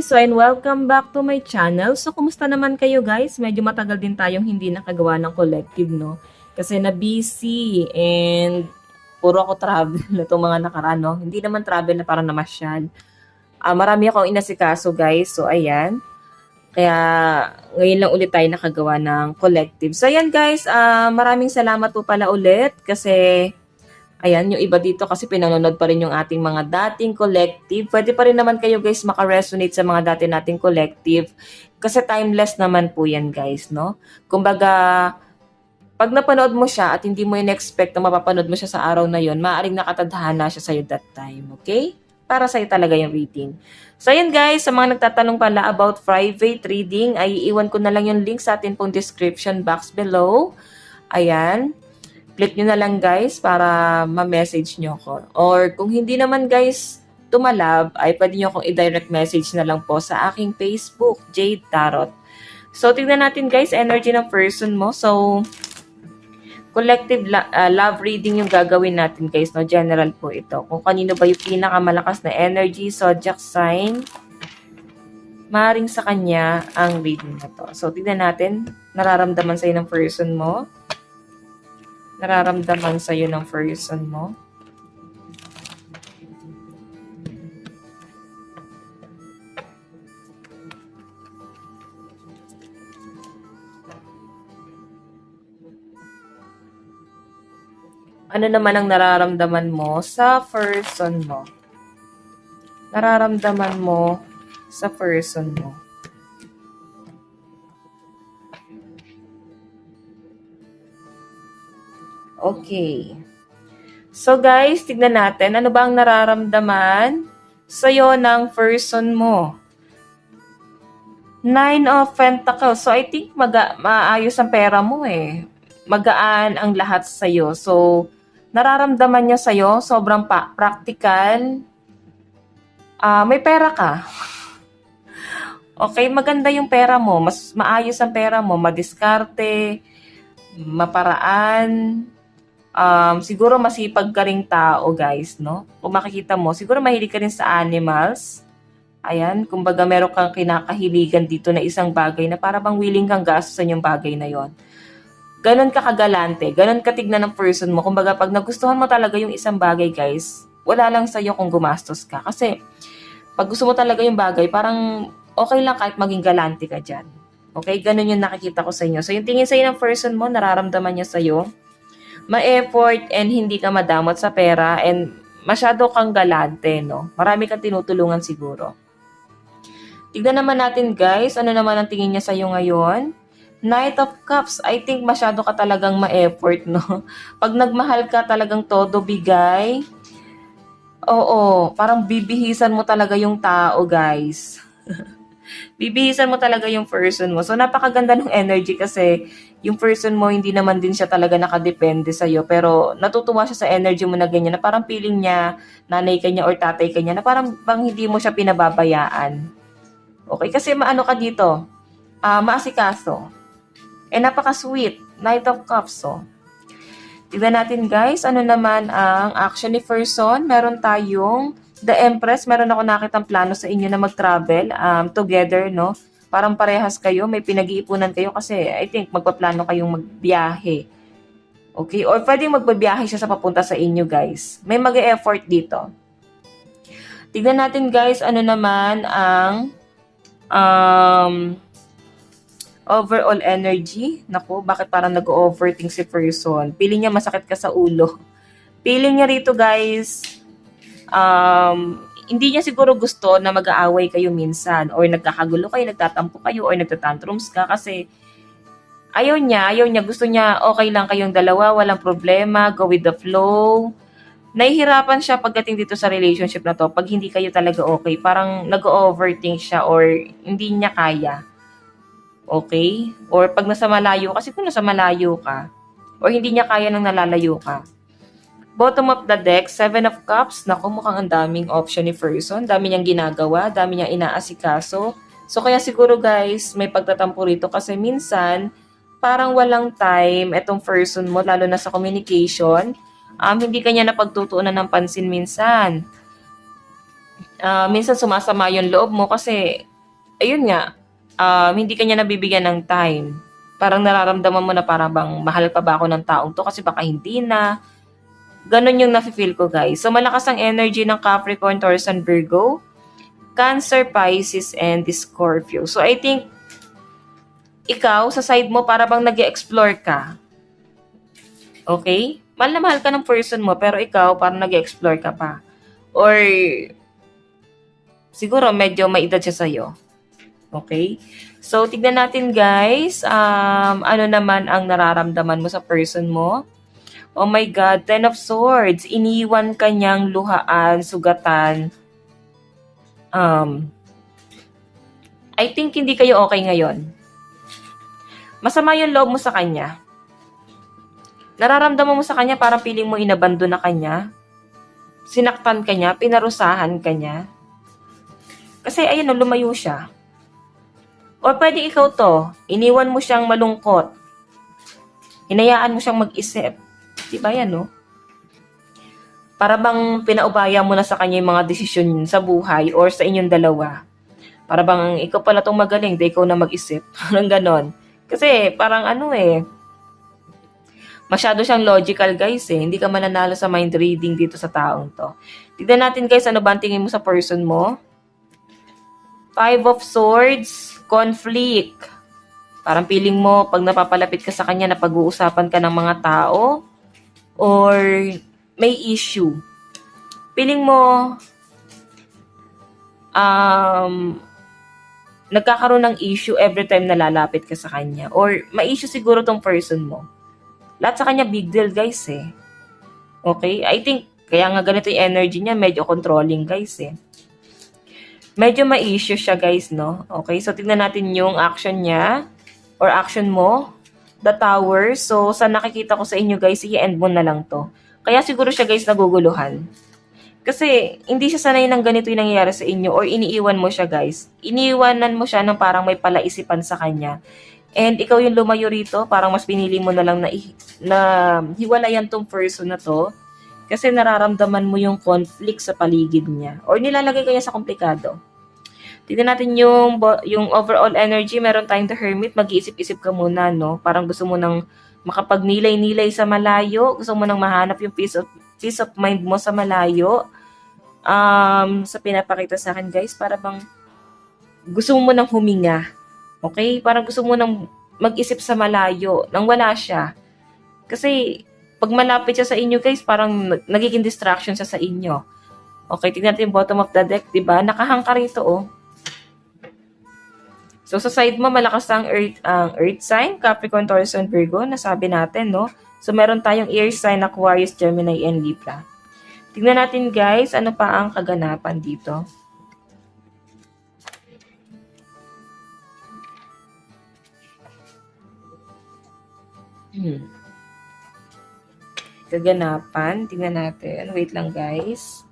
guys! So, and welcome back to my channel. So, kumusta naman kayo guys? Medyo matagal din tayong hindi nakagawa ng collective, no? Kasi na-busy and puro ako travel na itong mga nakaraan, no? Hindi naman travel na parang namasyal. Marami akong inasikaso guys. So, ayan. Kaya, ngayon lang ulit tayo nakagawa ng collective. So, ayan guys. Maraming salamat po pala ulit kasi ayan, yung iba dito kasi pinanonood pa rin yung ating mga dating collective. Pwede pa rin naman kayo guys makaresonate sa mga dati nating collective. Kasi timeless naman po yan guys, no? Kumbaga, pag napanood mo siya at hindi mo in-expect na mapapanood mo siya sa araw na yon, maaaring nakatadhana siya sa'yo that time, okay? Para sa'yo talaga yung reading. So ayan guys, sa mga nagtatanong pala about private reading, ay iiwan ko na lang yung link sa atin pong description box below. Ayan. Click nyo na lang guys para ma-message nyo ko. Or kung hindi naman guys tumalab, ay pwede nyo akong i-direct message na lang po sa aking Facebook, Jade Tarot. So, tingnan natin guys, energy ng person mo. So, collective love reading yung gagawin natin guys, no? General po ito. Kung kanino ba yung pinakamalakas na energy, zodiac sign, maring sa kanya ang reading na to. So, tingnan natin, nararamdaman sa'yo ng person mo. Nararamdaman sa'yo ng person mo. Ano naman ang nararamdaman mo sa person mo? Nararamdaman mo sa person mo. Okay. So guys, tignan natin. Ano ba ang nararamdaman sa'yo ng person mo? 9 of Pentacles. So I think maayos ang pera mo eh. Magaan ang lahat sa'yo. So nararamdaman niya sa'yo, sobrang practical. May pera ka. Okay, maganda yung pera mo. Mas maayos ang pera mo. Madiskarte, maparaan. Siguro masipag ka ring tao, guys, no? Kung makikita mo, siguro mahilig ka rin sa animals. Ayan, kumbaga meron kang kinakahiligan dito na isang bagay na para bang willing kang gastusan yung bagay na yon. Ganon ka kagalante, ganon ka tignan ng person mo. Kumbaga pag nagustuhan mo talaga yung isang bagay, guys, wala lang sa'yo kung gumastos ka. Kasi pag gusto mo talaga yung bagay, parang okay lang kahit maging galante ka dyan. Okay, ganon yung nakikita ko sa inyo. So yung tingin sa'yo ng person mo, nararamdaman niya sa'yo, ma-effort and hindi ka madamot sa pera and masyado kang galante, no? Marami kang tinutulungan siguro. Tignan naman natin guys, ano naman ang tingin niya sa'yo ngayon? Knight of Cups, I think masyado ka talagang ma-effort, no? Pag nagmahal ka talagang todo bigay, oo, parang bibihisan mo talaga yung tao guys. Bibihisan mo talaga yung person mo. So, napakaganda ng energy kasi yung person mo, hindi naman din siya talaga nakadepende sa'yo. Pero, natutuwa siya sa energy mo na ganyan, na parang feeling niya, nanay ka niya or tatay ka niya, na parang bang hindi mo siya pinababayaan. Okay? Kasi maano ka dito, maasikaso. Napaka-sweet. Knight of Cups, so. Tignan natin guys, ano naman ang action ni person. Meron tayong The Empress, meron ako nakitang plano sa inyo na mag-travel together, no? Parang parehas kayo, may pinag-iipunan kayo kasi I think magpaplano kayong magbiyahe. Okay? Or pwedeng magbabiyahe siya sa papunta sa inyo, guys. May mag-e-effort dito. Tignan natin, guys, ano naman ang overall energy. Naku, bakit parang nag-overthink si person? Feeling niya masakit ka sa ulo. Feeling niya rito, guys, hindi niya siguro gusto na mag-aaway kayo minsan or nagkakagulo kayo, nagtatampo kayo or nagtatantrums ka kasi ayaw niya, gusto niya okay lang kayong dalawa, walang problema, go with the flow. Nahihirapan siya pagdating dito sa relationship na to pag hindi kayo talaga okay, parang nag-overthink siya or hindi niya kaya. Okay? Or pag nasa malayo, kasi kung nasa malayo ka or hindi niya kaya nang nalalayo ka. Bottom of the deck, 7 of Cups. Naku, mukhang ang daming option ni person. Dami niyang ginagawa, dami niyang inaasikaso. So, kaya siguro guys, may pagtatampo rito kasi minsan, parang walang time itong person mo, lalo na sa communication. Hindi kanya napagtutuunan ng pansin minsan. Minsan sumasama yung loob mo kasi ayun nga, hindi kanya nabibigyan ng time. Parang nararamdaman mo na parang bang mahal pa ba ako ng taong to kasi baka hindi na. Ganon yung nafe-feel ko, guys. So, malakas ang energy ng Capricorn, Taurus, and Virgo, Cancer, Pisces, and Scorpio. So, I think, ikaw, sa side mo, para bang nag-explore ka. Okay? Mahal na mahal ka ng person mo, pero ikaw, parang nag-explore ka pa. Or, siguro, medyo may edad siya sa'yo. Okay? So, tignan natin, guys, ano naman ang nararamdaman mo sa person mo. Oh my God, Ten of Swords. Iniwan ka niyang luhaan, sugatan. I think hindi kayo okay ngayon. Masama yung loob mo sa kanya. Nararamdaman mo sa kanya parang piling mo inabandon na kanya. Sinaktan ka niya, pinarusahan ka niya. Kasi ayun, lumayo siya. O pwede ikaw to, iniwan mo siyang malungkot. Hinayaan mo siyang mag-isip. Diba yan, no? Para bang pinaubaya mo na sa kanya yung mga desisyon sa buhay or sa inyong dalawa. Para bang ikaw pala tong magaling, di ikaw na mag-isip. Parang ganon. Kasi parang masyado siyang logical, guys, eh. Hindi ka mananalo sa mind reading dito sa taong to. Tignan natin, guys, ano ba ang tingin mo sa person mo? Five of Swords, conflict. Parang feeling mo, pag napapalapit ka sa kanya, napag-uusapan ka ng mga tao, or may issue. Feeling mo, nagkakaroon ng issue every time na lalapit ka sa kanya. Or may issue siguro tong person mo. Lahat sa kanya big deal, guys, eh. Okay? I think, kaya nga ganito yung energy niya, medyo controlling, guys, eh. Medyo may issue siya, guys, no? Okay? So, tignan natin yung action niya or action mo. The Tower. So, sa nakikita ko sa inyo, guys, i-end mo na lang to. Kaya siguro siya, guys, naguguluhan. Kasi, hindi siya sanay ng ganito yung nangyayari sa inyo or iniiwan mo siya, guys. Iniiwanan mo siya ng parang may palaisipan sa kanya. And ikaw yung lumayo rito, parang mas pinili mo na lang na hiwalayan tong person na to. Kasi nararamdaman mo yung conflict sa paligid niya. Or nilalagay ka niya sa komplikado. Tignan natin yung overall energy. Meron tayong The Hermit. Mag-iisip-isip ka muna, no? Parang gusto mo nang makapagnilay-nilay sa malayo. Gusto mo nang mahanap yung peace of mind mo sa malayo. Sa pinapakita sa akin, guys, para bang gusto mo nang huminga. Okay? Parang gusto mo nang mag-isip sa malayo nang wala siya. Kasi pag malapit siya sa inyo, guys, parang nagiging distraction siya sa inyo. Okay, tignan natin yung bottom of the deck, diba? Nakahangka rito, oh. So, sa side mo, malakas ang earth sign, Capricorn, Taurus, and Virgo, nasabi natin, no? So, meron tayong air sign, Aquarius, Gemini, and Libra. Tignan natin, guys, ano pa ang kaganapan dito. Kaganapan, tignan natin. Wait lang, guys.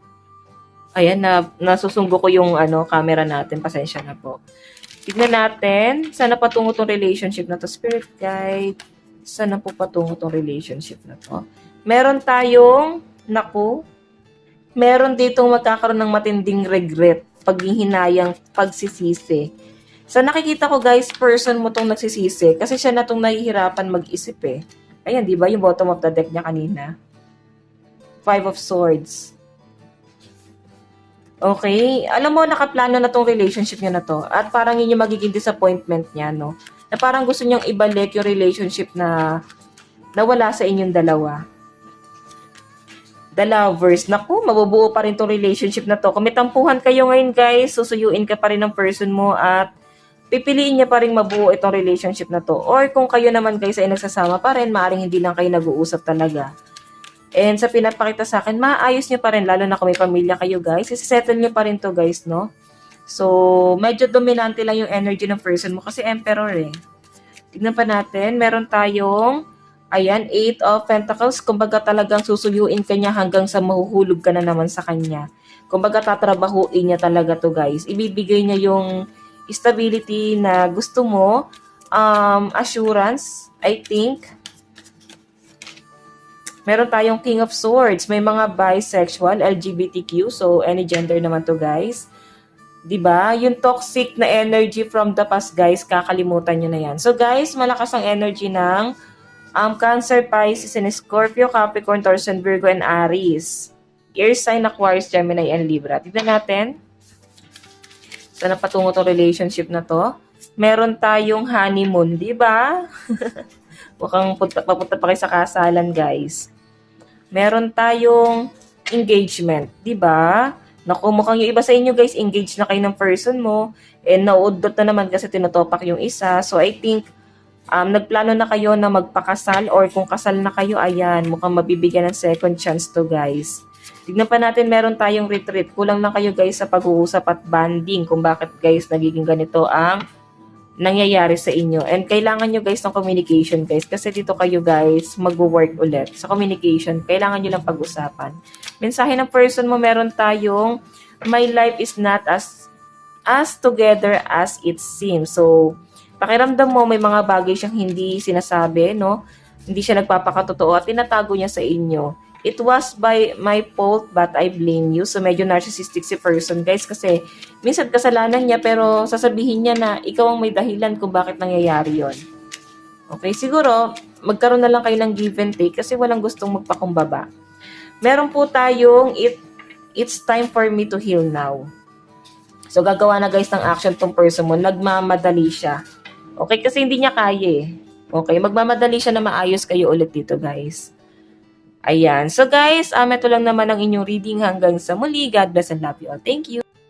Ayan, nasusunggo ko yung camera natin. Pasensya na po. Tignan natin, sana patungo tong relationship na to. Spirit guide, sana po patungo tong relationship na to. Meron tayong, meron ditong magkakaroon ng matinding regret, paghihinayang, pagsisisi. Sa nakikita ko, guys, person mo tong nagsisisi kasi siya na tong nahihirapan mag-isip, eh. Ayan, di ba? Yung bottom of the deck niya kanina. Five of Swords. Okay? Alam mo, nakaplano na tong relationship niya na to. At parang yun yung magiging disappointment niya, no? Na parang gusto niyang ibalik yung relationship na nawala sa inyong dalawa. The Lovers. Naku, mabubuo pa rin tong relationship na to. Kung may tampuhan kayo ngayon, guys, susuyuin ka pa rin ng person mo at pipiliin niya pa rin mabuo itong relationship na to. Or kung kayo naman, guys, ay nagsasama pa rin, maaaring hindi lang kayo nag-uusap talaga. And sa pinapakita sa akin, maayos niyo pa rin, lalo na kung may pamilya kayo, guys. Isisettle niyo pa rin to, guys, no? So, medyo dominante lang yung energy ng person mo kasi Emperor, eh. Tignan pa natin, meron tayong, ayan, 8 of Pentacles. Kumbaga talagang susuyuin ka niya hanggang sa mahuhulog ka na naman sa kanya. Kumbaga tatrabahuin niya talaga to, guys. Ibibigay niya yung stability na gusto mo, assurance, I think. Meron tayong King of Swords. May mga bisexual, LGBTQ. So, any gender naman to, guys. 'Diba? Yung toxic na energy from the past, guys, kakalimutan nyo na yan. So, guys, malakas ang energy ng Cancer, Pisces, and Scorpio, Capricorn, Taurus, and Virgo, and Aries. Air sign, Aquarius, Gemini, and Libra. Tignan natin. Saan patungo tong relationship na to? Meron tayong honeymoon, di ba? Mukhang papunta pa kayo sa kasalan, guys. Meron tayong engagement, di ba? Naku, mukhang yung iba sa inyo, guys, engaged na kayo ng person mo. And nauudot na naman kasi tinotopak yung isa. So, I think, nagplano na kayo na magpakasal or kung kasal na kayo, ayan, mukhang mabibigyan ng second chance to, guys. Tignan pa natin, meron tayong retreat. Kulang lang kayo, guys, sa pag-uusap at banding kung bakit, guys, nagiging ganito ang nangyayari sa inyo. And kailangan nyo, guys, ng communication, guys. Kasi dito kayo, guys, mag-work ulit. Sa communication, kailangan nyo lang pag-usapan. Mensahe ng person mo, meron tayong, my life is not as together as it seems. So, pakiramdam mo, may mga bagay siyang hindi sinasabi, no? Hindi siya nagpapakatotoo at tinatago niya sa inyo. It was by my fault but I blame you. So, medyo narcissistic si person, guys, kasi minsan kasalanan niya pero sasabihin niya na ikaw ang may dahilan kung bakit nangyayari yon. Okay, siguro, magkaroon na lang kayo ng give and take kasi walang gustong magpakumbaba. Meron po tayong it's time for me to heal now. So, gagawa na, guys, ng action tong person mo. Nagmamadali siya. Okay, kasi hindi niya kaya eh. Okay, magmamadali siya na maayos kayo ulit dito, guys. Ayan. So, guys, ito lang naman ang inyong reading hanggang sa muli. God bless and love you all. Thank you.